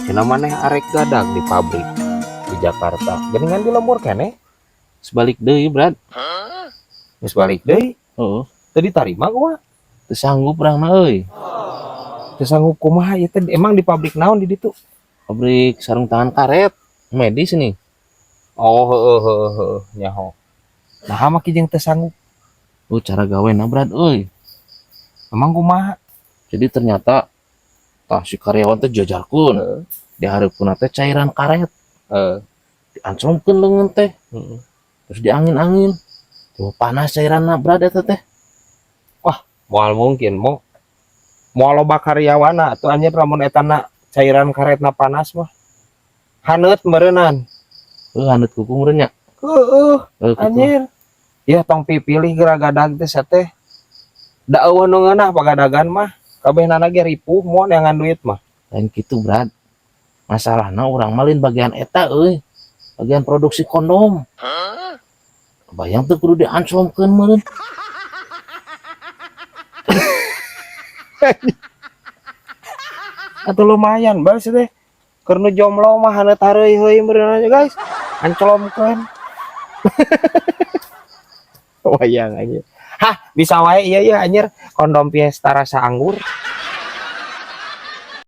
Cenah maneh arek gadag di pabrik di Jakarta. Geningan di lembur keneh. Sebalik deui, Brad. Geus balik deui. Heeh. Teu ditarima gua. Teu sanggup urang mah euy. Teu sanggup kumaha ieu teh emang di pabrik naon di ditu? Pabrik sarung tangan karet. Medis nih. Oh, heueuh nyaho. Nah, mah kijeng teu sanggup. Cara gawena, Brad euy. Emang kumaha? Jadi ternyata tah si karyawan teh jajarkeun. Heeh. Dihareupeun teh cairan karet. Heeh. Diancromkeun leungeun teh. Heeh. Terus diangin-angin. Tuh panas cairanna, Brad eta teh. Wah, moal mungkin moal loba karyawana atuh anjeun lamun etana cairan karetna panas mah. Haneut meureunnan. Haneut kuku meureun nya. Heueuh, Kuku. anjir. Ya tong pipilih geragadag teh sateh. Da eueuh nu ngeunah pagadagan mah. Kabehna ge ripuh moal neangan duit mah. Lain kitu, Brad. Masalahna urang malin bagian eta euy. Bagian produksi kondom. Kebayang tuh kudu diancromkeun meureun. Atuh lumayan bae teh. Keur nu jomblo mah haneut hareuy heuy meureun aja guys. Anclomkeun. Wayang anjir. Hah, bisa wae ieu anjir kondom Fiesta rasa anggur.